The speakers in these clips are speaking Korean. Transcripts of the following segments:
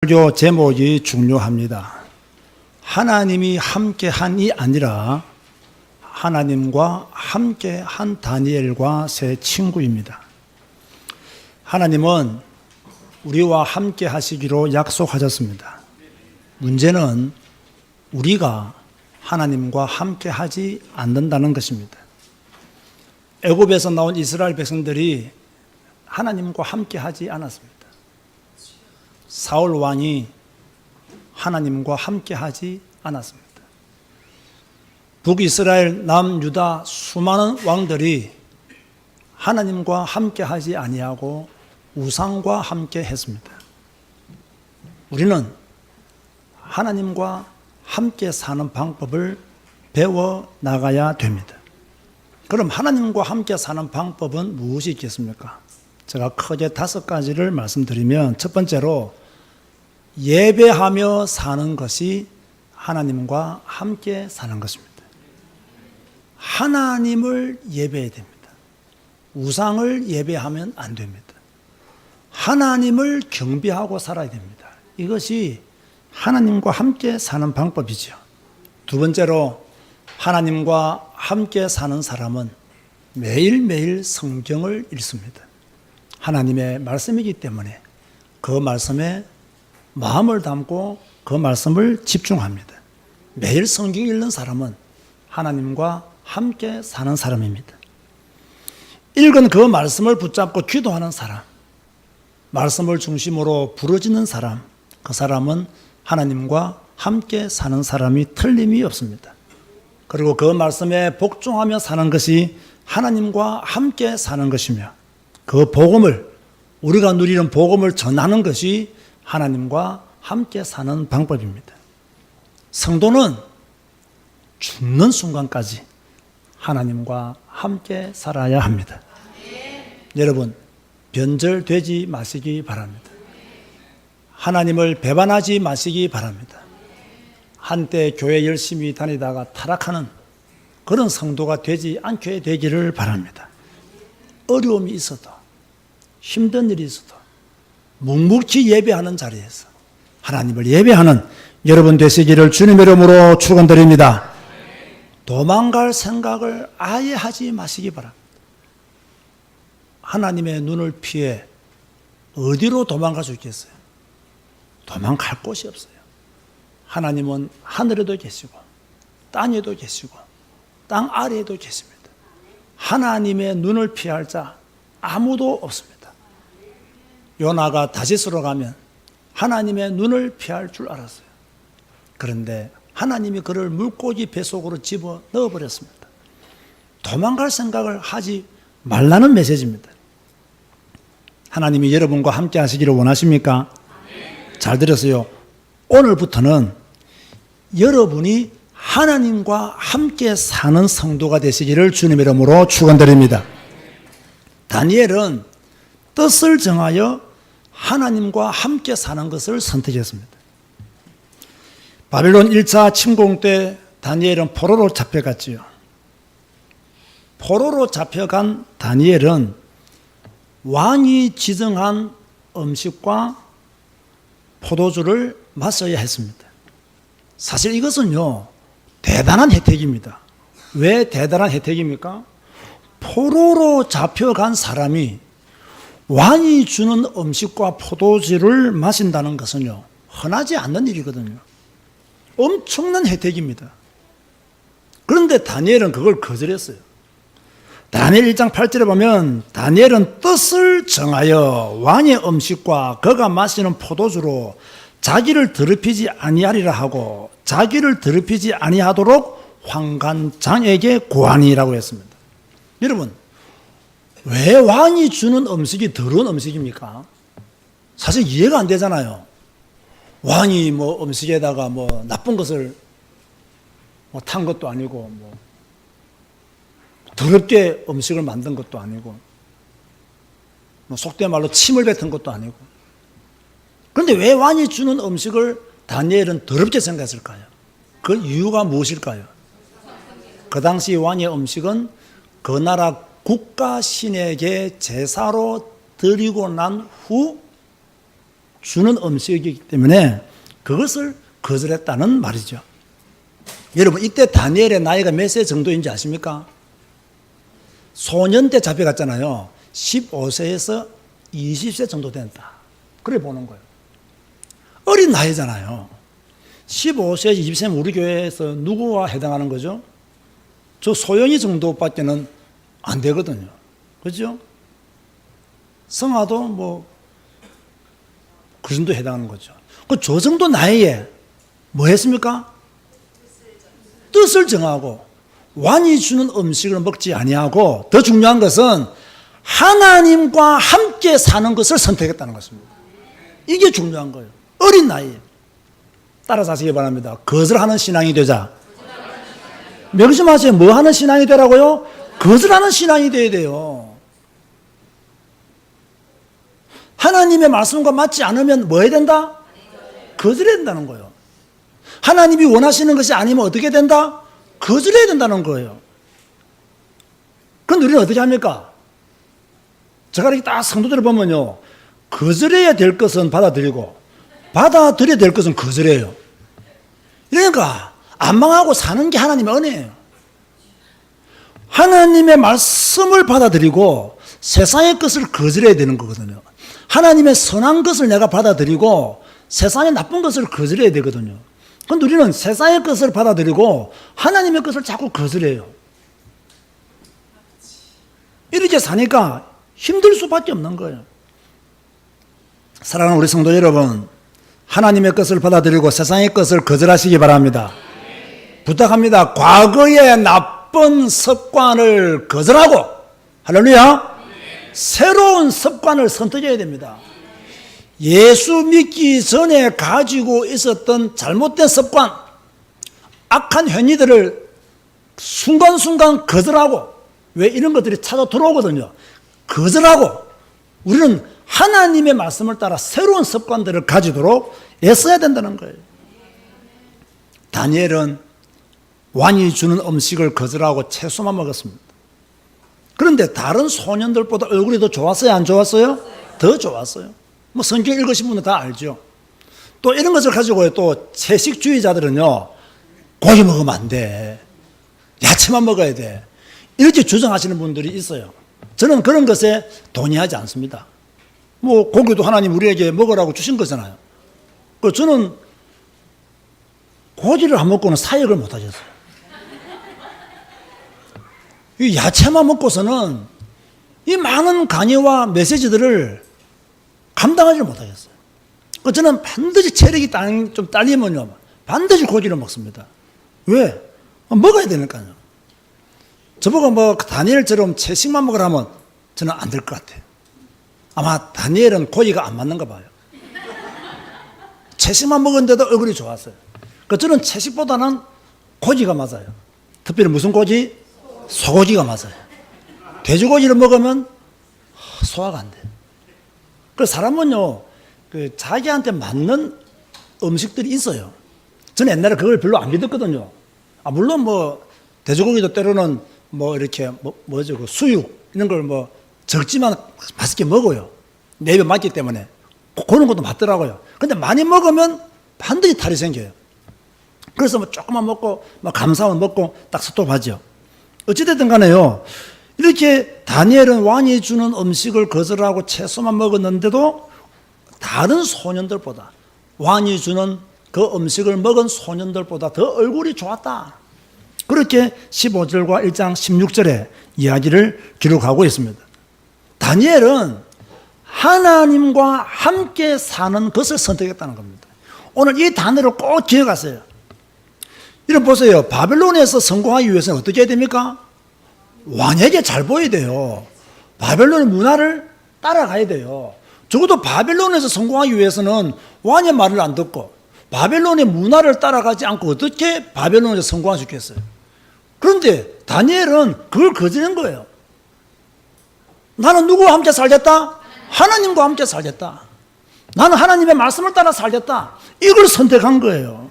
설교 제목이 중요합니다. 하나님이 함께한이 아니라 하나님과 함께한 다니엘과 세 친구입니다. 하나님은 우리와 함께 하시기로 약속하셨습니다. 문제는 우리가 하나님과 함께 하지 않는다는 것입니다. 애굽에서 나온 이스라엘 백성들이 하나님과 함께 하지 않았습니다. 사울 왕이 하나님과 함께 하지 않았습니다. 북이스라엘, 남유다 수많은 왕들이 하나님과 함께 하지 아니하고 우상과 함께 했습니다. 우리는 하나님과 함께 사는 방법을 배워 나가야 됩니다. 그럼 하나님과 함께 사는 방법은 무엇이 있겠습니까? 제가 크게 5가지를 말씀드리면, 첫 번째로 예배하며 사는 것이 하나님과 함께 사는 것입니다. 하나님을 예배해야 됩니다. 우상을 예배하면 안 됩니다. 하나님을 경배하고 살아야 됩니다. 이것이 하나님과 함께 사는 방법이죠. 두 번째로, 하나님과 함께 사는 사람은 매일매일 성경을 읽습니다. 하나님의 말씀이기 때문에 그 말씀에 마음을 담고 그 말씀을 집중합니다. 매일 성경 읽는 사람은 하나님과 함께 사는 사람입니다. 읽은 그 말씀을 붙잡고 기도하는 사람, 말씀을 중심으로 부르짖는 사람, 그 사람은 하나님과 함께 사는 사람이 틀림이 없습니다. 그리고 그 말씀에 복종하며 사는 것이 하나님과 함께 사는 것이며, 그 복음을, 우리가 누리는 복음을 전하는 것이 하나님과 함께 사는 방법입니다. 성도는 죽는 순간까지 하나님과 함께 살아야 합니다. 여러분, 변절되지 마시기 바랍니다. 하나님을 배반하지 마시기 바랍니다. 한때 교회 열심히 다니다가 타락하는 그런 성도가 되지 않게 되기를 바랍니다. 어려움이 있어도, 힘든 일이 있어도 묵묵히 예배하는 자리에서 하나님을 예배하는 여러분 되시기를 주님의 이름으로 축원드립니다. 도망갈 생각을 아예 하지 마시기 바랍니다. 하나님의 눈을 피해 어디로 도망갈 수 있겠어요? 도망갈 곳이 없어요. 하나님은 하늘에도 계시고 땅에도 계시고 땅 아래에도 계십니다. 하나님의 눈을 피할 자 아무도 없습니다. 요나가 다시스로 가면 하나님의 눈을 피할 줄 알았어요. 그런데 하나님이 그를 물고기 뱃속으로 집어 넣어버렸습니다. 도망갈 생각을 하지 말라는 메시지입니다. 하나님이 여러분과 함께 하시기를 원하십니까? 잘 들으세요. 오늘부터는 여러분이 하나님과 함께 사는 성도가 되시기를 주님의 이름으로 축원드립니다. 다니엘은 뜻을 정하여 하나님과 함께 사는 것을 선택했습니다. 바벨론 1차 침공 때 다니엘은 포로로 잡혀갔지요. 포로로 잡혀간 다니엘은 왕이 지정한 음식과 포도주를 마셔야 했습니다. 사실 이것은요, 대단한 혜택입니다. 왜 대단한 혜택입니까? 포로로 잡혀간 사람이 왕이 주는 음식과 포도주를 마신다는 것은요, 흔하지 않는 일이거든요. 엄청난 혜택입니다. 그런데 다니엘은 그걸 거절했어요. 다니엘 1장 8절에 보면 다니엘은 뜻을 정하여 왕의 음식과 그가 마시는 포도주로 자기를 더럽히지 아니하리라 하고 자기를 더럽히지 아니하도록 환관장에게 고하니라고 했습니다. 여러분, 왜 왕이 주는 음식이 더러운 음식입니까? 사실 이해가 안 되잖아요. 왕이 음식에다가 나쁜 것을 탄 것도 아니고 더럽게 음식을 만든 것도 아니고 속된 말로 침을 뱉은 것도 아니고. 그런데 왜 왕이 주는 음식을 다니엘은 더럽게 생각했을까요? 그 이유가 무엇일까요? 그 당시 왕의 음식은 그 나라 국가 신에게 제사로 드리고 난 후 주는 음식이기 때문에 그것을 거절했다는 말이죠. 여러분, 이때 다니엘의 나이가 몇 세 정도인지 아십니까? 소년 때 잡혀갔잖아요. 15세에서 20세 정도 된다. 그래 보는 거예요. 어린 나이잖아요. 15세에서 20세면 우리 교회에서 누구와 해당하는 거죠? 저 소영이 정도밖에는 안 되거든요. 그죠? 성화도 뭐, 그 정도 해당하는 거죠. 저 정도 나이에 뭐 했습니까? 뜻을 정하고 왕이 주는 음식을 먹지 아니하고 더 중요한 것은 하나님과 함께 사는 것을 선택했다는 것입니다. 이게 중요한 거예요. 어린 나이에. 따라서 하시기 바랍니다. 거절하는 신앙이 되자. 명심하세요. 뭐 하는 신앙이 되라고요? 거절하는 신앙이 돼야 돼요. 하나님의 말씀과 맞지 않으면 뭐 해야 된다? 거절해야 된다는 거예요. 하나님이 원하시는 것이 아니면 어떻게 된다? 거절해야 된다는 거예요. 그런데 우리는 어떻게 합니까? 제가 이렇게 딱 성도들을 보면요, 거절해야 될 것은 받아들이고 받아들여야 될 것은 거절해요. 그러니까 안 망하고 사는 게 하나님의 은혜예요. 하나님의 말씀을 받아들이고 세상의 것을 거절해야 되는 거거든요. 하나님의 선한 것을 내가 받아들이고 세상의 나쁜 것을 거절해야 되거든요. 그런데 우리는 세상의 것을 받아들이고 하나님의 것을 자꾸 거절해요. 이렇게 사니까 힘들 수밖에 없는 거예요. 사랑하는 우리 성도 여러분, 하나님의 것을 받아들이고 세상의 것을 거절하시기 바랍니다. 부탁합니다. 과거의 나쁜 습관을 거절하고, 할렐루야, 새로운 습관을 선택해야 됩니다. 예수 믿기 전에 가지고 있었던 잘못된 습관, 악한 행위들을 순간순간 거절하고, 왜 이런 것들이 찾아 들어오거든요. 거절하고 우리는 하나님의 말씀을 따라 새로운 습관들을 가지도록 애써야 된다는 거예요. 다니엘은 왕이 주는 음식을 거절하고 채소만 먹었습니다. 그런데 다른 소년들보다 얼굴이 더 좋았어요? 안 좋았어요? 더 좋았어요. 뭐 성경 읽으신 분은 다 알죠. 또 이런 것을 가지고 또 채식주의자들은요, 고기 먹으면 안 돼, 야채만 먹어야 돼, 이렇게 주장하시는 분들이 있어요. 저는 그런 것에 동의하지 않습니다. 뭐 고기도 하나님 우리에게 먹으라고 주신 거잖아요. 저는 고기를 안 먹고는 사역을 못 하겠어요. 이 야채만 먹고서는 이 많은 강의와 메시지들을 감당하지 못하겠어요. 저는 반드시 체력이 좀 딸리면요, 반드시 고기를 먹습니다. 왜? 먹어야 되니까요. 저보고 뭐 다니엘처럼 채식만 먹으라면 저는 안 될 것 같아요. 아마 다니엘은 고기가 안 맞는가 봐요. 채식만 먹었는데도 얼굴이 좋았어요. 저는 채식보다는 고기가 맞아요. 특별히 무슨 고기? 소고기가 맞아요. 돼지고기를 먹으면 소화가 안 돼요. 그래서 사람은요, 자기한테 맞는 음식들이 있어요. 저는 옛날에 그걸 별로 안 믿었거든요. 물론 뭐 돼지고기도 때로는 뭐 이렇게 뭐죠, 그 수육 이런 걸 뭐 적지만 맛있게 먹어요. 내 입에 맞기 때문에 그런 것도 맞더라고요. 근데 많이 먹으면 반드시 탈이 생겨요. 그래서 뭐 조금만 먹고 뭐 감사만 먹고 딱 스톱하죠. 어찌됐든 간에요, 이렇게 다니엘은 왕이 주는 음식을 거절하고 채소만 먹었는데도 다른 소년들보다, 왕이 주는 그 음식을 먹은 소년들보다 더 얼굴이 좋았다. 그렇게 15절과 1장 16절에 이야기를 기록하고 있습니다. 다니엘은 하나님과 함께 사는 것을 선택했다는 겁니다. 오늘 이 단어를 꼭 기억하세요. 이런 보세요. 바벨론에서 성공하기 위해서는 어떻게 해야 됩니까? 왕에게 잘 보여야 돼요. 바벨론의 문화를 따라가야 돼요. 적어도 바벨론에서 성공하기 위해서는 왕의 말을 안 듣고 바벨론의 문화를 따라가지 않고 어떻게 바벨론에서 성공할 수 있겠어요? 그런데 다니엘은 그걸 거절한 거예요. 나는 누구와 함께 살겠다? 하나님과 함께 살겠다. 나는 하나님의 말씀을 따라 살겠다. 이걸 선택한 거예요.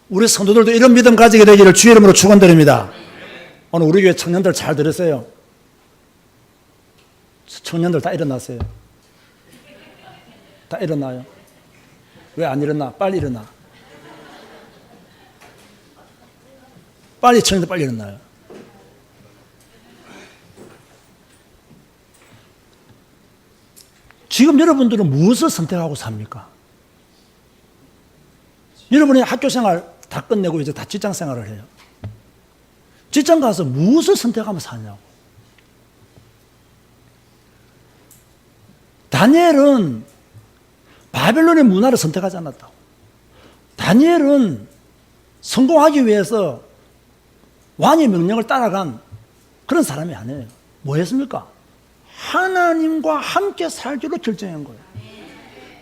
우리 성도들도 이런 믿음 가지게 되기를 주의 이름으로 축원드립니다. 오늘 우리 교회 청년들 잘 들으세요. 청년들 다 일어나세요. 다 일어나요. 왜 안 일어나? 빨리 일어나. 빨리 청년들 빨리 일어나요. 지금 여러분들은 무엇을 선택하고 삽니까? 여러분이 학교 생활 다 끝내고 이제 다 직장 생활을 해요. 직장 가서 무엇을 선택하면 사냐고. 다니엘은 바벨론의 문화를 선택하지 않았다고. 다니엘은 성공하기 위해서 왕의 명령을 따라간 그런 사람이 아니에요. 뭐 했습니까? 하나님과 함께 살기로 결정한 거예요.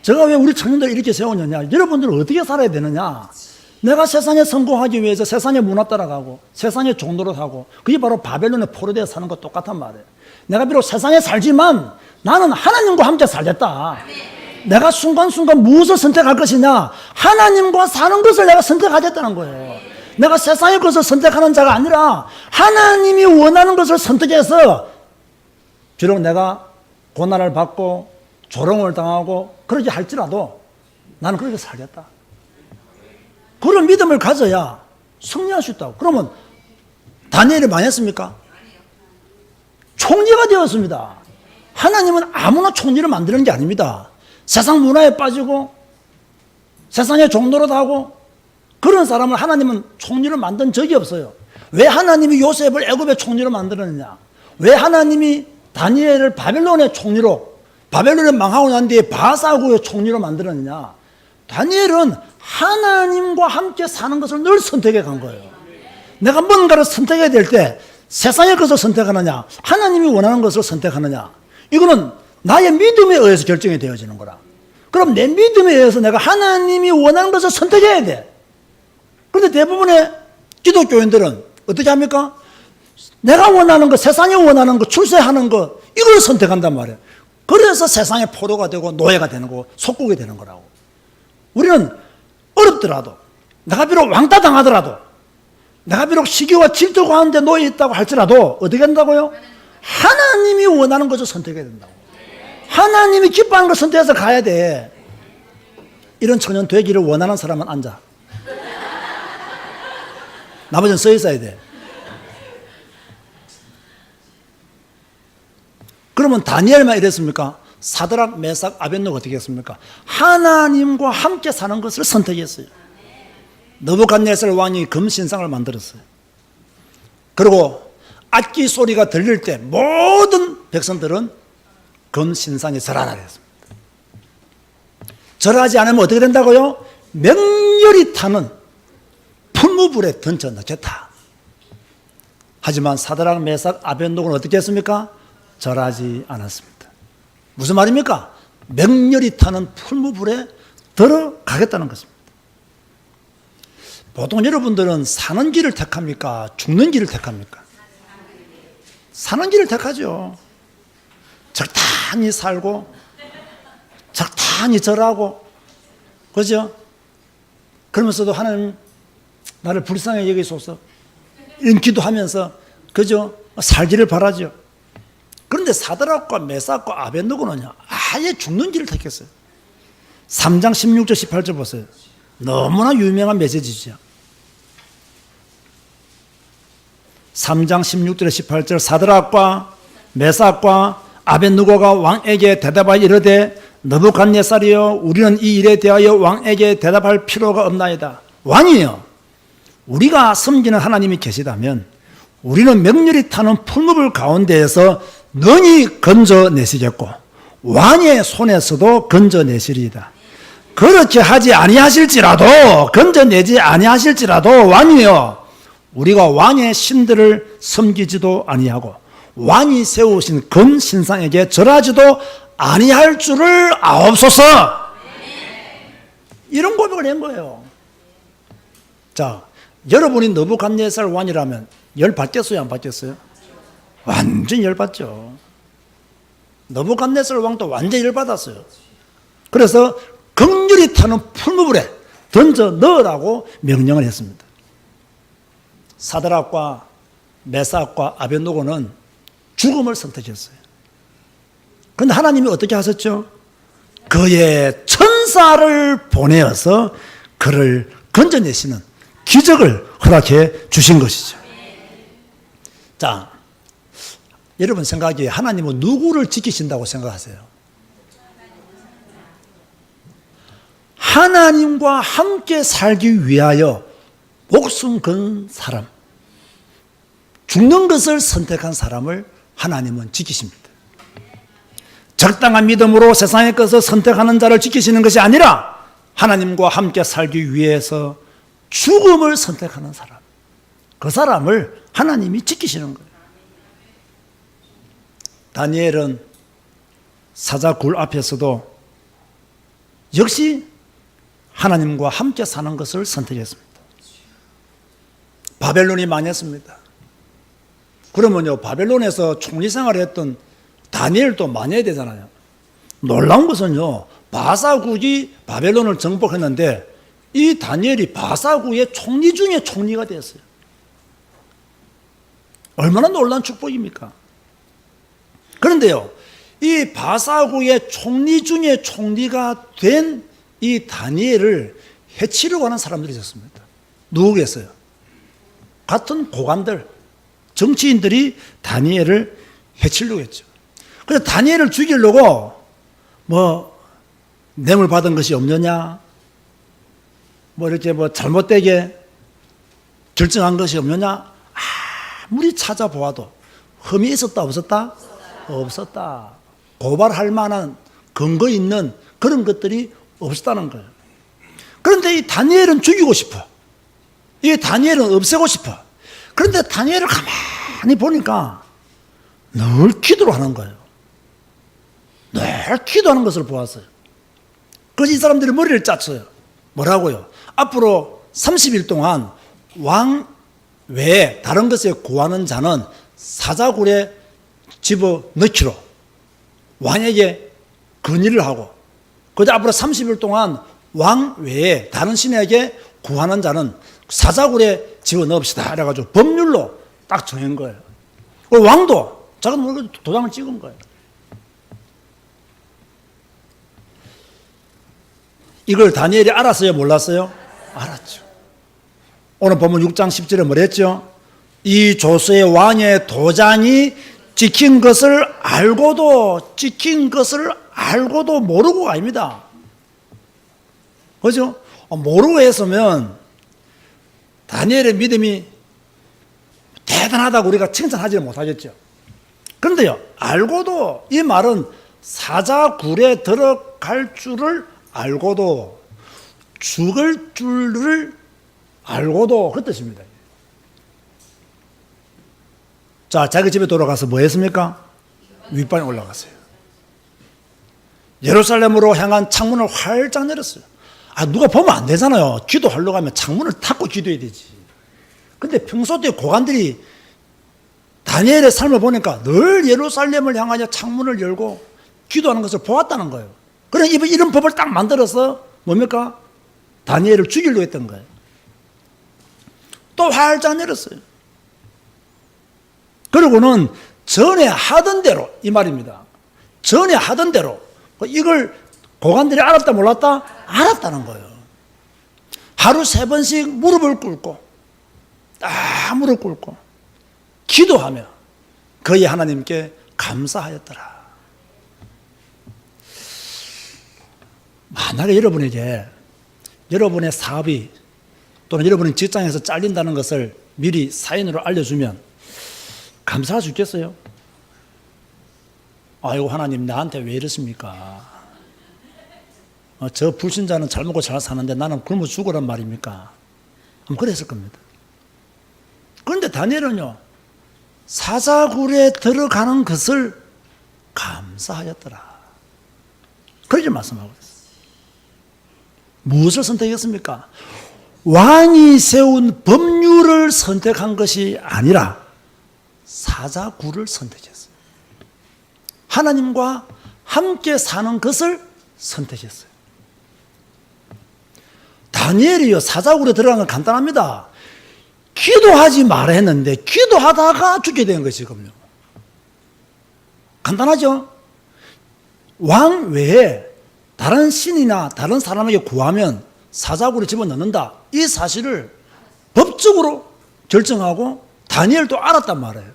제가 왜 우리 청년들을 이렇게 세우느냐? 여러분들은 어떻게 살아야 되느냐? 내가 세상에 성공하기 위해서 세상의 문화 따라가고 세상의 종로를 하고 그게 바로 바벨론의 포로되어 사는 것 똑같단 말이에요. 내가 비록 세상에 살지만 나는 하나님과 함께 살겠다. 내가 순간순간 무엇을 선택할 것이냐? 하나님과 사는 것을 내가 선택하겠다는 거예요. 내가 세상의 것을 선택하는 자가 아니라 하나님이 원하는 것을 선택해서 비록 내가 고난을 받고 조롱을 당하고 그러지 할지라도 나는 그렇게 살겠다. 그런 믿음을 가져야 승리할 수 있다고. 그러면 다니엘이 망했습니까? 총리가 되었습니다. 하나님은 아무나 총리를 만드는 게 아닙니다. 세상 문화에 빠지고 세상의 종노릇 하고 그런 사람을 하나님은 총리를 만든 적이 없어요. 왜 하나님이 요셉을 애굽의 총리로 만들었느냐? 왜 하나님이 다니엘을 바벨론의 총리로, 바벨론이 망하고 난 뒤에 바사국의 총리로 만들었느냐? 다니엘은 하나님과 함께 사는 것을 늘 선택해 간 거예요. 내가 뭔가를 선택해야 될 때 세상의 것을 선택하느냐, 하나님이 원하는 것을 선택하느냐, 이거는 나의 믿음에 의해서 결정이 되어지는 거라. 그럼 내 믿음에 의해서 내가 하나님이 원하는 것을 선택해야 돼. 그런데 대부분의 기독교인들은 어떻게 합니까? 내가 원하는 것, 세상이 원하는 것, 출세하는 것, 이걸 선택한단 말이에요. 그래서 세상의 포로가 되고 노예가 되는 거고 속국이 되는 거라고. 우리는 어렵더라도, 내가 비록 왕따 당하더라도, 내가 비록 시기와 질투 가운데 놓여 있다고 할지라도 어떻게 한다고요? 하나님이 원하는 것을 선택해야 된다고. 하나님이 기뻐하는 것을 선택해서 가야 돼. 이런 청년 되기를 원하는 사람은 앉아. 나머지는 서 있어야 돼. 그러면 다니엘만 이랬습니까? 사드락, 메삭, 아벳노가 어떻게 했습니까? 하나님과 함께 사는 것을 선택했어요. 느부갓네살 왕이 금신상을 만들었어요. 그리고 악기 소리가 들릴 때 모든 백성들은 금신상에 절하라 했습니다. 절하지 않으면 어떻게 된다고요? 맹렬히 타는 풀무불에 던져 넣겠다. 하지만 사드락, 메삭, 아벳노고는 어떻게 했습니까? 절하지 않았습니다. 무슨 말입니까? 맹렬히 타는 풀무불에 들어가겠다는 것입니다. 보통 여러분들은 사는 길을 택합니까? 죽는 길을 택합니까? 사는 길을 택하죠. 적당히 살고 적당히 절하고, 그죠? 그러면서도 하나님 나를 불쌍히 여기소서 이런 기도하면서, 그죠? 살기를 바라죠. 그런데 사드락과 메삭과 아벳노고는 아예 죽는 길을 택했어요. 3장 16절 18절 보세요. 너무나 유명한 메시지죠. 3장 16절 18절 사드락과 메삭과 아벳느고가 왕에게 대답하여 이르되 느부갓네살이여 우리는 이 일에 대하여 왕에게 대답할 필요가 없나이다. 왕이여, 우리가 섬기는 하나님이 계시다면 우리는 명렬히 타는 풀무불 가운데에서 능히 건져내시겠고 왕의 손에서도 건져내시리이다. 그렇게 하지 아니하실지라도, 건져내지 아니하실지라도 왕이여, 우리가 왕의 신들을 섬기지도 아니하고 왕이 세우신 금 신상에게 절하지도 아니할 줄을 아옵소서. 이런 고백을 한 거예요. 자, 여러분이 느부갓네살 왕이라면 열 받겠어요, 안 받겠어요? 완전히 열 받죠. 느부갓네살 왕도 완전히 열 받았어요. 그래서 극렬히 타는 풀무불에 던져 넣으라고 명령을 했습니다. 사드락과 메삭과 아벳노고는 죽음을 선택했어요. 그런데 하나님이 어떻게 하셨죠? 그의 천 천사를 보내어서 그를 건져내시는 기적을 허락해 주신 것이죠. 자, 여러분 생각에 하나님은 누구를 지키신다고 생각하세요? 하나님과 함께 살기 위하여 목숨 건 사람, 죽는 것을 선택한 사람을 하나님은 지키십니다. 적당한 믿음으로 세상의 것을 선택하는 자를 지키시는 것이 아니라 하나님과 함께 살기 위해서 죽음을 선택하는 사람, 그 사람을 하나님이 지키시는 거예요. 다니엘은 사자굴 앞에서도 역시 하나님과 함께 사는 것을 선택했습니다. 바벨론이 망했습니다. 그러면요, 바벨론에서 총리 생활을 했던 다니엘도 망해야 되잖아요. 놀라운 것은요, 바사국이 바벨론을 정복했는데 이 다니엘이 바사국의 총리 중에 총리가 됐어요. 얼마나 놀라운 축복입니까? 그런데요, 이 바사국의 총리 중에 총리가 된 이 다니엘을 해치려고 하는 사람들이 있었습니다. 누구겠어요? 같은 고관들, 정치인들이 다니엘을 해치려고 했죠. 그래서 다니엘을 죽이려고 뇌물 받은 것이 없느냐, 이렇게 잘못되게 결정한 것이 없느냐, 아무리 찾아보아도 흠이 있었다 없었다? 없었다. 고발할 만한 근거 있는 그런 것들이 없었다는 거예요. 그런데 이 다니엘은 죽이고 싶어. 이 다니엘은 없애고 싶어. 그런데 다니엘을 가만히 보니까 늘 기도를 하는 거예요. 늘 기도하는 것을 보았어요. 그래서 이 사람들이 머리를 짰어요. 뭐라고요? 앞으로 30일 동안 왕 외에 다른 것에 구하는 자는 사자굴에 집어넣기로 왕에게 건의를 하고, 그래서 앞으로 30일 동안 왕 외에 다른 신에게 구하는 자는 사자굴에 집어넣읍시다. 그래가지고 법률로 딱 정한 거예요. 왕도 작은 도장을 찍은 거예요. 이걸 다니엘이 알았어요? 몰랐어요? 알았죠. 오늘 보면 6장 10절에 뭐랬죠? 이 조서의 왕의 도장이 찍힌 것을 알고도 모르고가 아닙니다. 그죠? 모르고 했으면 다니엘의 믿음이 대단하다고 우리가 칭찬하지 못하겠죠. 그런데요, 알고도, 이 말은 사자굴에 들어갈 줄을 알고도, 죽을 줄을 알고도, 그 뜻입니다. 자, 자기 집에 돌아가서 뭐 했습니까? 윗방에 올라갔어요. 예루살렘으로 향한 창문을 활짝 열었어요. 누가 보면 안 되잖아요. 기도하려고 하면 창문을 닫고 기도해야 되지. 근데 평소 때 고관들이 다니엘의 삶을 보니까 늘 예루살렘을 향하여 창문을 열고 기도하는 것을 보았다는 거예요. 그래, 이런 법을 딱 만들어서 뭡니까? 다니엘을 죽이려고 했던 거예요. 또 활짝 열었어요. 그리고는 전에 하던 대로, 이 말입니다. 전에 하던 대로, 이걸 고관들이 알았다 몰랐다? 알았다는 거예요. 하루 3번씩 무릎을 꿇고, 딱 무릎 꿇고 기도하며 거의 하나님께 감사하였더라. 만약에 여러분에게 여러분의 사업이 또는 여러분의 직장에서 잘린다는 것을 미리 사인으로 알려주면 감사할 수 있겠어요? 아이고, 하나님 나한테 왜 이러십니까? 저 불신자는 잘 먹고 잘 사는데 나는 굶어 죽으란 말입니까? 아마 그랬을 겁니다. 그런데 다니엘은요, 사자굴에 들어가는 것을 감사하였더라. 그렇게 말씀하고 있어요. 무엇을 선택했습니까? 왕이 세운 법률을 선택한 것이 아니라 사자굴을 선택했어요. 하나님과 함께 사는 것을 선택했어요. 다니엘이요, 사자굴에 들어간 건 간단합니다. 기도하지 말아 했는데 기도하다가 죽게 된 것이 지금요. 간단하죠? 왕 외에 다른 신이나 다른 사람에게 구하면 사자굴에 집어넣는다. 이 사실을 법적으로 결정하고 다니엘도 알았단 말이에요.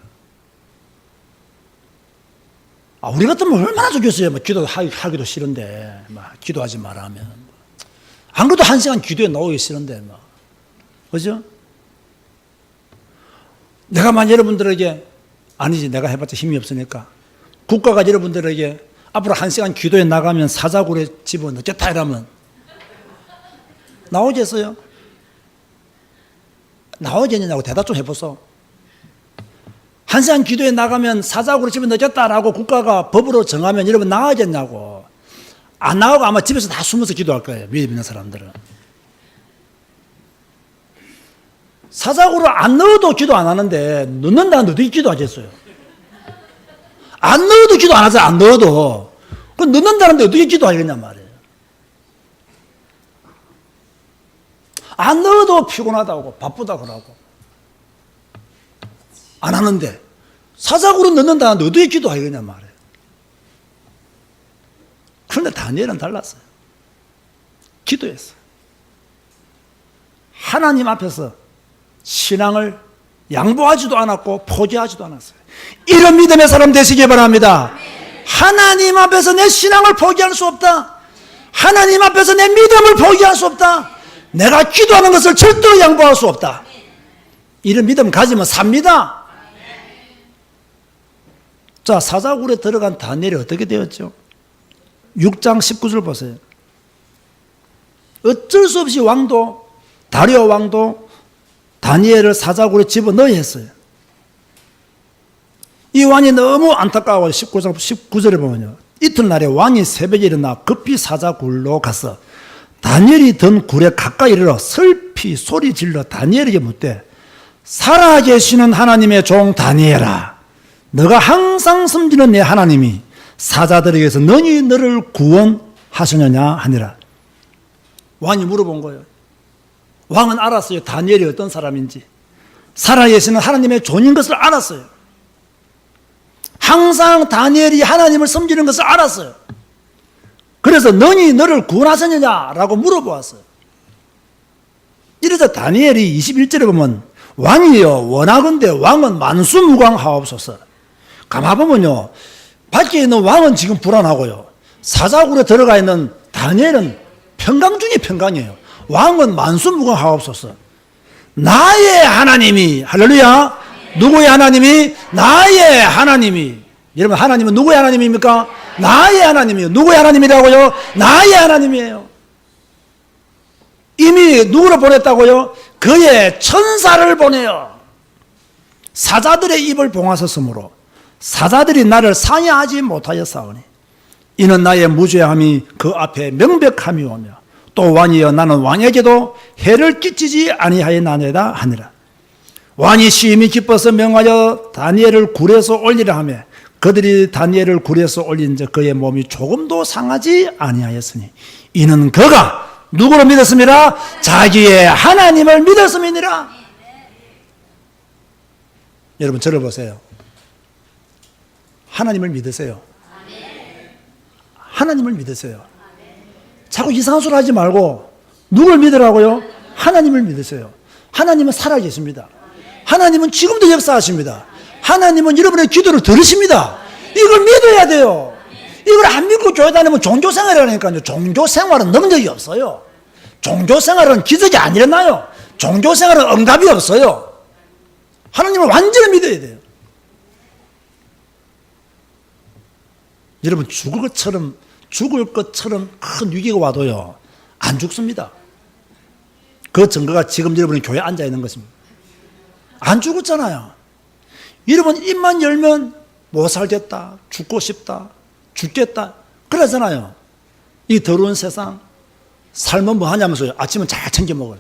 우리 같으면 얼마나 좋겠어요. 기도하기도 싫은데, 기도하지 마라 하면. 안 그래도 1시간 기도에 나오기 싫은데, 그죠? 내가 만약 여러분들에게, 아니지, 내가 해봤자 힘이 없으니까. 국가가 여러분들에게 앞으로 1시간 기도에 나가면 사자굴에 집어넣겠다 이러면 나오겠어요? 나오겠냐고 대답 좀 해보소. 1시간 기도에 나가면 사자굴에 집어넣겠다라고 국가가 법으로 정하면 여러분 나가겠냐고. 안 나가고 아마 집에서 다 숨어서 기도할 거예요. 믿는 사람들은. 사자굴을 안 넣어도 기도 안 하는데 넣는다는데 어떻게 기도하겠어요? 안 넣어도 기도 안 하죠. 안 넣어도. 그 넣는다는데 어떻게 기도하겠냐 말이에요. 안 넣어도 피곤하다고 바쁘다 그러고 안 하는데 사자굴은 넣는다는데 어떻게 기도하겠냐 말이에요. 그런데 다니엘은 달랐어요. 기도했어요. 하나님 앞에서 신앙을 양보하지도 않았고 포기하지도 않았어요. 이런 믿음의 사람 되시기 바랍니다. 하나님 앞에서 내 신앙을 포기할 수 없다. 하나님 앞에서 내 믿음을 포기할 수 없다. 내가 기도하는 것을 절대로 양보할 수 없다. 이런 믿음 가지면 삽니다. 자, 사자굴에 들어간 다니엘이 어떻게 되었죠? 6장 19절 보세요. 어쩔 수 없이 다리오 왕도 다니엘을 사자굴에 집어넣어야 했어요. 이 왕이 너무 안타까워. 19절에 보면요. 이튿날에 왕이 새벽에 일어나 급히 사자굴로 가서 다니엘이 든 굴에 가까이 이르러 슬피 소리 질러 다니엘에게 묻되 살아계시는 하나님의 종 다니엘아, 너가 항상 섬기는 내 하나님이 사자들에게서 너희 너를 구원하시느냐 하니라. 왕이 물어본 거예요. 왕은 알았어요. 다니엘이 어떤 사람인지. 살아계시는 하나님의 종인 것을 알았어요. 항상 다니엘이 하나님을 섬기는 것을 알았어요. 그래서 너희 너를 구원하셨느냐라고 물어보았어요. 이래서 다니엘이 21절에 보면 왕이여 원하건대 왕은 만수무강하옵소서. 가만보면요, 밖에 있는 왕은 지금 불안하고요, 사자굴에 들어가 있는 다니엘은 평강 중에 평강이에요. 왕은 만수무강하옵소서. 나의 하나님이, 할렐루야, 누구의 하나님이? 나의 하나님이. 여러분, 하나님은 누구의 하나님입니까? 나의 하나님이에요. 누구의 하나님이라고요? 나의 하나님이에요. 이미 누구를 보냈다고요? 그의 천사를 보내요. 사자들의 입을 봉하셨으므로 사자들이 나를 상해하지 못하였사오니 이는 나의 무죄함이 그 앞에 명백함이오며 또 왕이여 나는 왕에게도 해를 끼치지 아니하였나이다 하니라. 왕이 심히 기뻐서 명하여 다니엘을 굴에서 올리라 하며 그들이 다니엘을 굴에서 올린즉 그의 몸이 조금도 상하지 아니하였으니 이는 그가 누구를 믿었습니다? 자기의 하나님을 믿었음이니라. 여러분, 저를 보세요. 하나님을 믿으세요. 하나님을 믿으세요. 자꾸 이상한 소리 하지 말고 누굴 믿으라고요? 하나님을 믿으세요. 하나님은 살아계십니다. 하나님은 지금도 역사하십니다. 하나님은 여러분의 기도를 들으십니다. 이걸 믿어야 돼요. 이걸 안 믿고 교회 다니면 종교생활이라니까요. 종교생활은 능력이 없어요. 종교생활은 기적이 안 일어나요. 종교생활은 응답이 없어요. 하나님을 완전히 믿어야 돼요. 여러분, 죽을 것처럼 큰 위기가 와도요, 안 죽습니다. 그 증거가 지금 여러분이 교회에 앉아 있는 것입니다. 안 죽었잖아요. 여러분, 입만 열면 못 살겠다, 죽고 싶다, 죽겠다 그러잖아요. 이 더러운 세상 살면 뭐 하냐면서요. 아침은 잘 챙겨 먹어요.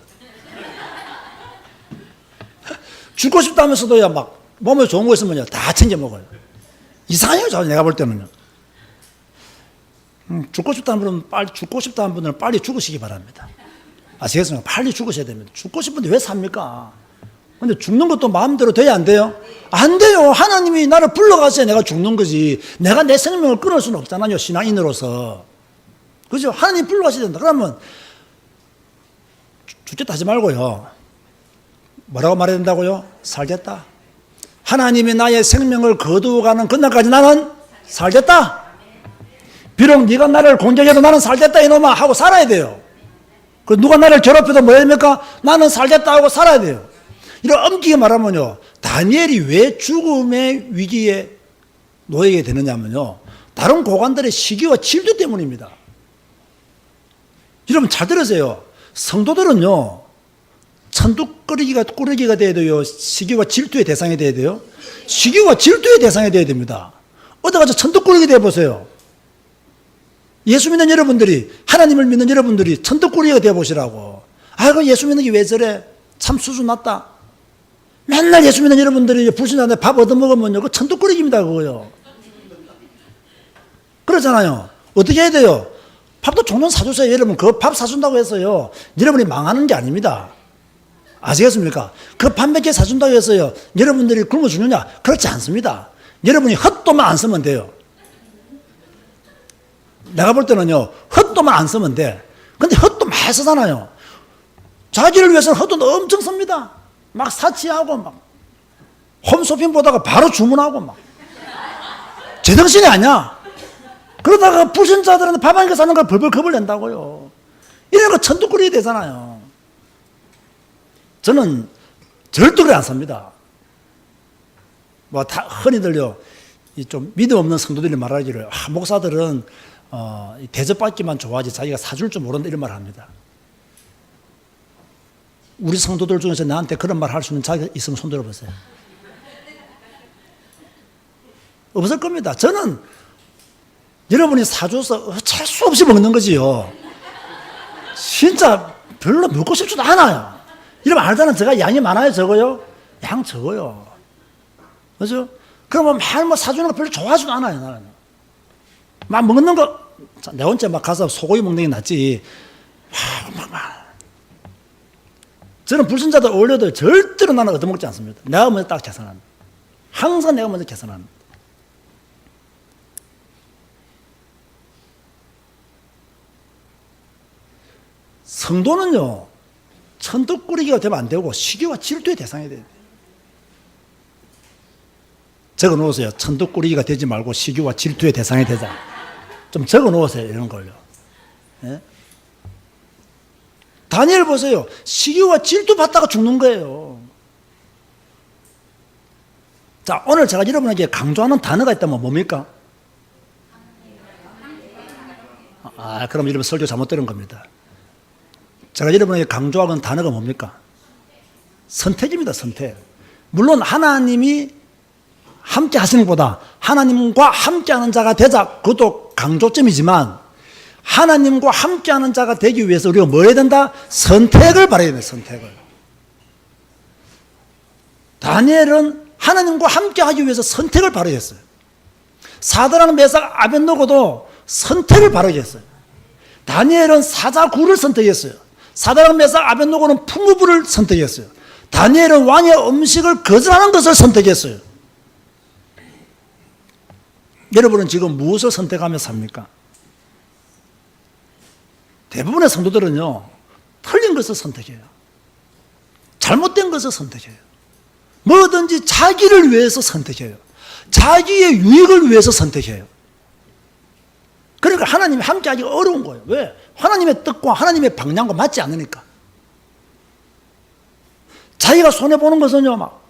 죽고 싶다면서도요, 막 몸에 좋은 거 있으면요 다 챙겨 먹어요. 이상해요. 내가 볼 때는요. 죽고 싶다는 분은 빨리 죽으시기 바랍니다. 아시겠습니까? 빨리 죽으셔야 됩니다. 죽고 싶은데 왜 삽니까? 근데 죽는 것도 마음대로 돼야 안 돼요? 안 돼요. 하나님이 나를 불러가셔야 내가 죽는 거지. 내가 내 생명을 끊을 수는 없잖아요, 신앙인으로서. 그죠? 하나님 불러가셔야 된다. 그러면 주짓 하지 말고요. 뭐라고 말해야 된다고요? 살겠다. 하나님이 나의 생명을 거두어가는 그날까지 나는 살겠다. 비록 네가 나를 공격해도 나는 살겠다 이놈아 하고 살아야 돼요. 그 누가 나를 괴롭혀도 뭐 됩니까? 나는 살겠다 하고 살아야 돼요. 이런 엄격히 말하면요, 다니엘이 왜 죽음의 위기에 놓이게 되느냐면요, 다른 고관들의 시기와 질투 때문입니다. 여러분 잘 들으세요. 성도들은요, 천둑꾸러기가 돼야 돼요? 시기와 질투의 대상이 돼야 돼요? 시기와 질투의 대상이 돼야 됩니다. 어디 가서 천둑꾸러기 되어보세요. 예수 믿는 여러분들이, 하나님을 믿는 여러분들이 천덕꾸러기가 되어보시라고. 아이고 예수 믿는 게 왜 저래? 참 수준 낮다. 맨날 예수 믿는 여러분들이 불신자한테 밥 얻어먹으면요, 그 천덕꾸러기입니다 그거요. 그렇잖아요. 어떻게 해야 돼요? 밥도 종종 사주세요. 여러분 그 밥 사준다고 해서요, 여러분이 망하는 게 아닙니다. 아시겠습니까? 그 밥 몇 개 사준다고 해서요, 여러분들이 굶어 죽느냐? 그렇지 않습니다. 여러분이 헛돈만 안 쓰면 돼요. 내가 볼 때는요, 헛돈만 안 쓰면 돼. 근데 헛돈 많이 쓰잖아요. 자기를 위해서는 헛돈 엄청 씁니다. 막 사치하고, 막, 홈쇼핑 보다가 바로 주문하고, 막. 제정신이 아니야. 그러다가 불신자들한테 밥 한 개 사는 걸 벌벌 겁을 낸다고요. 이런 거 천두꾸러기 되잖아요. 저는 절대 그래 안 삽니다. 뭐, 다, 흔히들요, 좀 믿음 없는 성도들이 말하기를, 목사들은 대접받기만 좋아하지 자기가 사줄 줄 모른다 이런 말을 합니다. 우리 성도들 중에서 나한테 그런 말 할 수 있는 자가 있으면 손 들어보세요. 없을 겁니다. 저는 여러분이 사줘서 어쩔 수 없이 먹는 거지요. 진짜 별로 먹고 싶지도 않아요. 여러분 알잖아요. 제가 양이 많아요, 적어요? 양 적어요. 그죠? 그러면 막 사주는 거 별로 좋아하지도 않아요, 나는. 막 먹는 거, 내 혼자 막 가서 소고기 먹는 게 낫지. 막. 저는 불신자들 어울려도 절대로 나는 얻어먹지 않습니다. 내가 먼저 딱 계산합니다. 항상 내가 먼저 계산합니다. 성도는요, 천덕꾸러기가 되면 안 되고 시기와 질투의 대상이 돼야 돼요. 적어 놓으세요. 천덕꾸러기가 되지 말고 시기와 질투의 대상이 되자. 좀 적어 놓으세요. 이런 걸요. 예? 다니엘 보세요. 시기와 질투 받다가 죽는 거예요. 자, 오늘 제가 여러분에게 강조하는 단어가 있다면 뭡니까? 그럼 여러분 설교 잘못 들은 겁니다. 제가 여러분에게 강조하는 단어가 뭡니까? 선택입니다. 선택. 물론 하나님이 함께 하시는 것보다 하나님과 함께하는 자가 되자, 그것도 강조점이지만 하나님과 함께하는 자가 되기 위해서 우리가 뭐 해야 된다? 선택을 바라야 돼요. 선택을. 다니엘은 하나님과 함께하기 위해서 선택을 바라야 했어요. 사드락 메삭 아벳느고도 선택을 바라게 했어요. 다니엘은 사자굴을 선택했어요. 사드락 메삭 아벳느고는 풀무불을 선택했어요. 다니엘은 왕의 음식을 거절하는 것을 선택했어요. 여러분은 지금 무엇을 선택하며 삽니까? 대부분의 성도들은요, 틀린 것을 선택해요. 잘못된 것을 선택해요. 뭐든지 자기를 위해서 선택해요. 자기의 유익을 위해서 선택해요. 그러니까 하나님이 함께하기가 어려운 거예요. 왜? 하나님의 뜻과 하나님의 방향과 맞지 않으니까. 자기가 손해보는 것은요, 막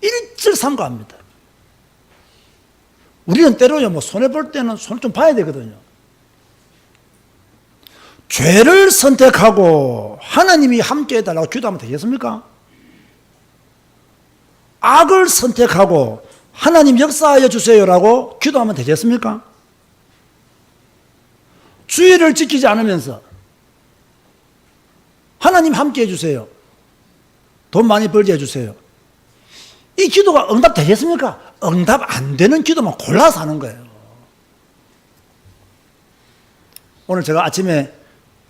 일절삼가합니다. 우리는 때로요, 뭐 손해볼 때는 손을 좀 봐야 되거든요. 죄를 선택하고 하나님이 함께 해달라고 기도하면 되겠습니까? 악을 선택하고 하나님 역사하여 주세요라고 기도하면 되겠습니까? 주의를 지키지 않으면서 하나님 함께 해주세요. 돈 많이 벌게 해주세요. 이 기도가 응답 되겠습니까? 응답 안 되는 기도만 골라서 하는 거예요. 오늘 제가 아침에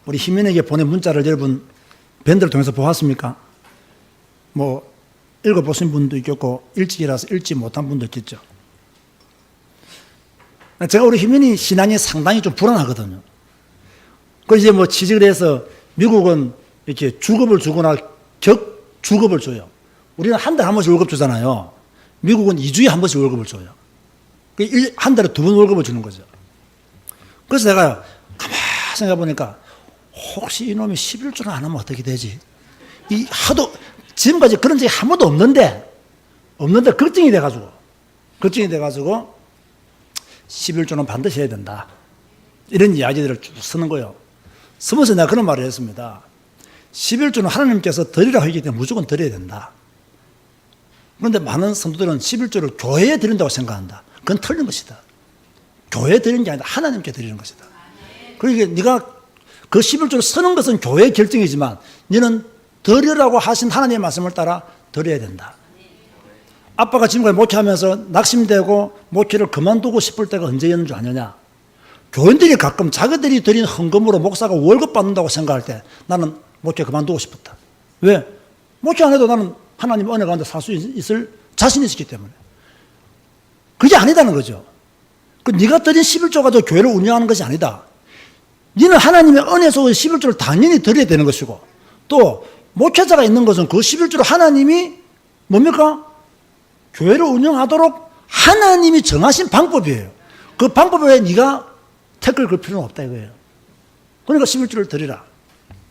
우리 희민에게 보낸 문자를 여러분 밴드를 통해서 보았습니까? 뭐 읽어보신 분도 있겠고 일찍이라서 읽지 못한 분도 있겠죠. 제가 우리 희민이 신앙이 상당히 좀 불안하거든요. 그 이제 뭐 취직을 해서 미국은 이렇게 주급을 주거나 격주급을 줘요. 우리는 한 달에 한 번씩 월급 주잖아요. 미국은 2주에 한 번씩 월급을 줘요. 한 달에 2번 월급을 주는 거죠. 그래서 내가 가만히 생각해 보니까 혹시 이놈이 11조를 안 하면 어떻게 되지? 지금까지 그런 적이 한 번도 없는데 걱정이 돼가지고 11조는 반드시 해야 된다. 이런 이야기들을 쭉 쓰는 거예요. 쓰면서 내가 그런 말을 했습니다. 11조는 하나님께서 드리라고 했기 때문에 무조건 드려야 된다. 그런데 많은 성도들은 11조를 교회에 드린다고 생각한다. 그건 틀린 것이다. 교회에 드리는 게 아니라 하나님께 드리는 것이다. 그러니까 네가 그 11조를 쓰는 것은 교회의 결정이지만 너는 드리라고 하신 하나님의 말씀을 따라 드려야 된다. 아빠가 지금까지 목회하면서 낙심되고 목회를 그만두고 싶을 때가 언제였는 줄 아느냐? 교인들이 가끔 자기들이 드린 헌금으로 목사가 월급 받는다고 생각할 때 나는 목회 그만두고 싶었다. 왜? 목회 안 해도 나는 하나님 은혜 가운데 살 수 있을 자신이 있기 때문에. 그게 아니다는 거죠. 네가 드린 11조가 더 교회를 운영하는 것이 아니다. 너는 하나님의 은혜 속에 11조를 당연히 드려야 되는 것이고, 또 목회자가 있는 것은 그 11조를 하나님이 뭡니까? 교회를 운영하도록 하나님이 정하신 방법이에요. 그 방법에 네가 태클 걸 필요는 없다 이거예요. 그러니까 11조를 드리라.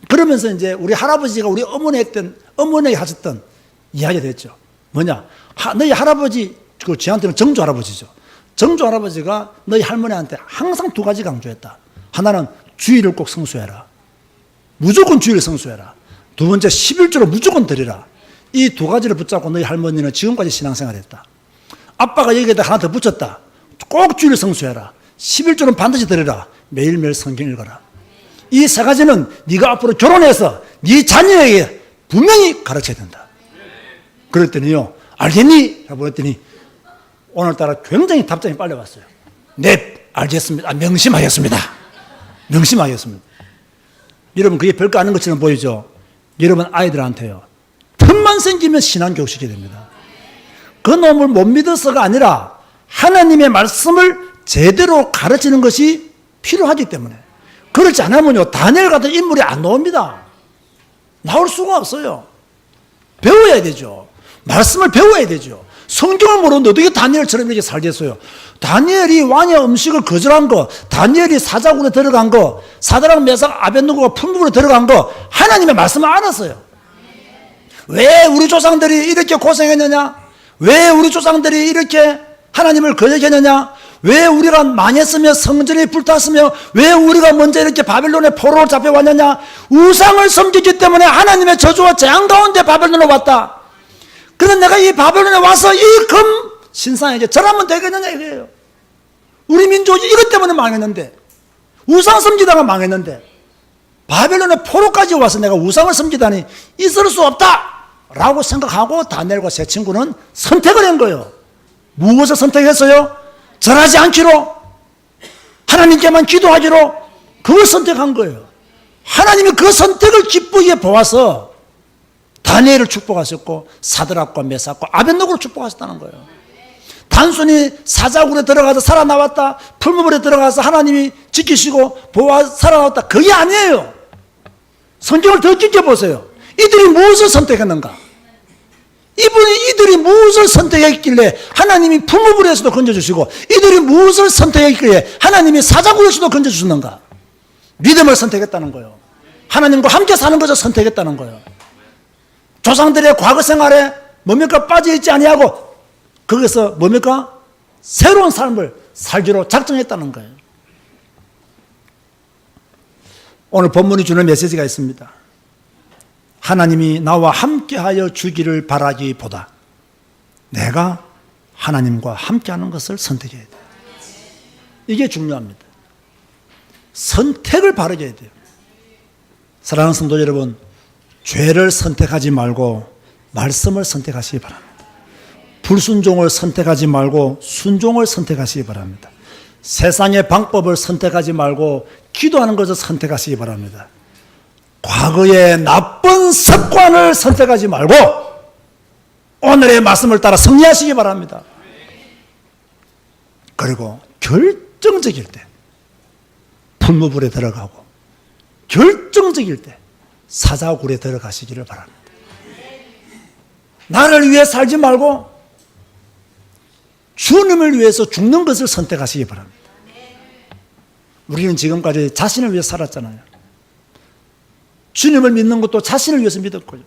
그러면서 이제 우리 할아버지가 우리 어머니에게 하셨던 이야기가 됐죠. 뭐냐? 너희 할아버지, 저한테는 정조 할아버지죠. 정조 할아버지가 너희 할머니한테 항상 2가지 강조했다. 하나는 주일을 꼭 성수해라. 무조건 주일을 성수해라. 2번째 11조를 무조건 드리라. 이 2가지를 붙잡고 너희 할머니는 지금까지 신앙생활을 했다. 아빠가 여기에다 하나 더 붙였다. 꼭 주일을 성수해라. 11조는 반드시 드리라. 매일매일 성경 읽어라. 이 3가지는 네가 앞으로 결혼해서 네 자녀에게 분명히 가르쳐야 된다. 그랬더니요, 알겠니? 라고 했더니 오늘따라 굉장히 답장이 빨리 왔어요. 네, 알겠습니다. 명심하겠습니다. 명심하겠습니다. 여러분, 그게 별거 아닌 것처럼 보이죠? 여러분 아이들한테요, 틈만 생기면 신앙교육 시켜야 됩니다. 그 놈을 못 믿어서가 아니라 하나님의 말씀을 제대로 가르치는 것이 필요하기 때문에. 그렇지 않으면요, 다니엘 같은 인물이 안 나옵니다. 나올 수가 없어요. 배워야 되죠. 말씀을 배워야 되죠. 성경을 모르는데 어떻게 다니엘처럼 이렇게 살겠어요? 다니엘이 왕의 음식을 거절한 거, 다니엘이 사자굴에 들어간 거, 사드락 메삭 아벳느고가 풀무불에 들어간 거, 하나님의 말씀을 알았어요. 왜 우리 조상들이 이렇게 고생했느냐? 왜 우리 조상들이 이렇게 하나님을 거역했느냐? 왜 우리가 망했으며 성전이 불탔으며 왜 우리가 먼저 이렇게 바벨론의 포로로 잡혀왔느냐? 우상을 섬기기 때문에 하나님의 저주와 재앙 가운데 바벨론에 왔다. 그런데 내가 이 바벨론에 와서 이 금 신상에게 절하면 되겠느냐 이거예요. 우리 민족이 이것 때문에 망했는데, 우상 섬기다가 망했는데, 바벨론의 포로까지 와서 내가 우상을 섬기다니 있을 수 없다 라고 생각하고 다니엘과 세 친구는 선택을 한 거예요. 무엇을 선택했어요? 절하지 않기로, 하나님께만 기도하기로, 그걸 선택한 거예요. 하나님이 그 선택을 기쁘게 보아서 다니엘을 축복하셨고 사드락과 메삭과 아벳느고를 축복하셨다는 거예요. 단순히 사자굴에 들어가서 살아나왔다, 풀무불에 들어가서 하나님이 지키시고 보아 살아나왔다, 그게 아니에요. 성경을 더 깊게 보세요. 이들이 무엇을 선택했는가? 이들이 무엇을 선택했길래 하나님이 풀무불에서도 건져주시고, 이들이 무엇을 선택했길래 하나님이 사자굴에서도 건져주셨는가? 믿음을 선택했다는 거예요. 하나님과 함께 사는 것을 선택했다는 거예요. 조상들의 과거 생활에 뭡니까? 빠져있지 아니하고 거기서 뭡니까? 새로운 삶을 살기로 작정했다는 거예요. 오늘 본문이 주는 메시지가 있습니다. 하나님이 나와 함께하여 주기를 바라기보다 내가 하나님과 함께하는 것을 선택해야 돼요. 이게 중요합니다. 선택을 바르게 해야 돼요. 사랑하는 성도 여러분, 죄를 선택하지 말고 말씀을 선택하시기 바랍니다. 불순종을 선택하지 말고 순종을 선택하시기 바랍니다. 세상의 방법을 선택하지 말고 기도하는 것을 선택하시기 바랍니다. 과거의 나쁜 습관을 선택하지 말고 오늘의 말씀을 따라 승리하시기 바랍니다. 그리고 결정적일 때 풀무불에 들어가고 결정적일 때 사자굴에 들어가시기를 바랍니다. 나를 위해 살지 말고 주님을 위해서 죽는 것을 선택하시기 바랍니다. 우리는 지금까지 자신을 위해 살았잖아요. 주님을 믿는 것도 자신을 위해서 믿었고요.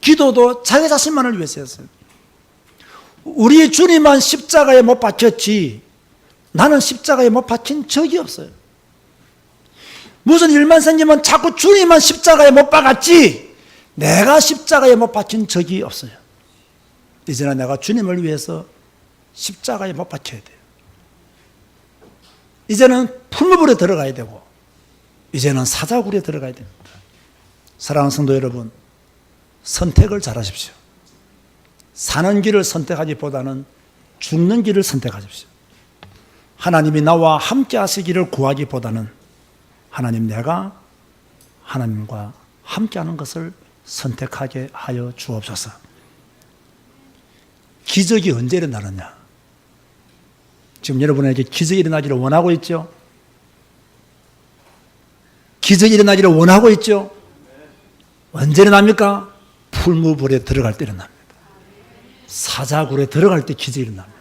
기도도 자기 자신만을 위해서 했어요. 우리 주님만 십자가에 못 박혔지 나는 십자가에 못 박힌 적이 없어요. 무슨 일만 생기면 자꾸 주님만 십자가에 못 박았지 내가 십자가에 못 박힌 적이 없어요. 이제는 내가 주님을 위해서 십자가에 못 박혀야 돼요. 이제는 풀무불에 들어가야 되고 이제는 사자굴에 들어가야 됩니다. 사랑하는 성도 여러분, 선택을 잘하십시오. 사는 길을 선택하기보다는 죽는 길을 선택하십시오. 하나님이 나와 함께 하시기를 구하기보다는 하나님 내가 하나님과 함께하는 것을 선택하게 하여 주옵소서. 기적이 언제 일어나느냐? 지금 여러분에게 기적이 일어나기를 원하고 있죠? 기적이 일어나기를 원하고 있죠? 언제 일어납니까? 풀무불에 들어갈 때 일어납니다. 사자굴에 들어갈 때 기적이 일어납니다.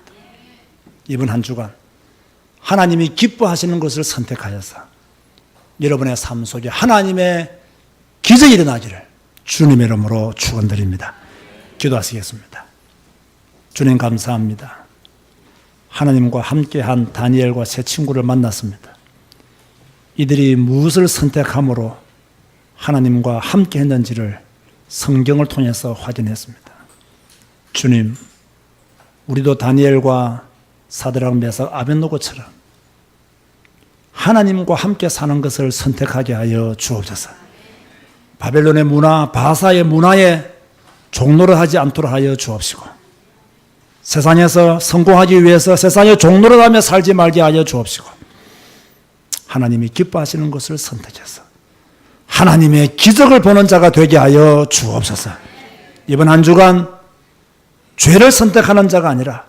이번 한 주간 하나님이 기뻐하시는 것을 선택하여서 여러분의 삶 속에 하나님의 기적이 일어나기를 주님의 이름으로 축원드립니다. 기도하시겠습니다. 주님 감사합니다. 하나님과 함께한 다니엘과 세 친구를 만났습니다. 이들이 무엇을 선택함으로 하나님과 함께 했는지를 성경을 통해서 확인했습니다. 주님, 우리도 다니엘과 사드락 메삭 아벳노고처럼 하나님과 함께 사는 것을 선택하게 하여 주옵소서. 바벨론의 문화, 바사의 문화에 종노릇하지 않도록 하여 주옵시고 세상에서 성공하기 위해서 세상에 종노릇하며 살지 말게 하여 주옵시고 하나님이 기뻐하시는 것을 선택해서 하나님의 기적을 보는 자가 되게 하여 주옵소서. 이번 한 주간 죄를 선택하는 자가 아니라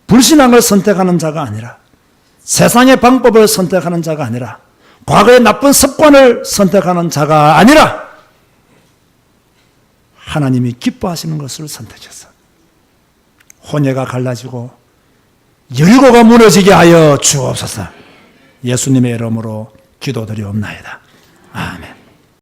불신앙을 선택하는 자가 아니라 세상의 방법을 선택하는 자가 아니라 과거의 나쁜 습관을 선택하는 자가 아니라 하나님이 기뻐하시는 것을 선택해서 혼예가 갈라지고 여리고가 무너지게 하여 주옵소서. 예수님의 이름으로 기도드리옵나이다. 아멘.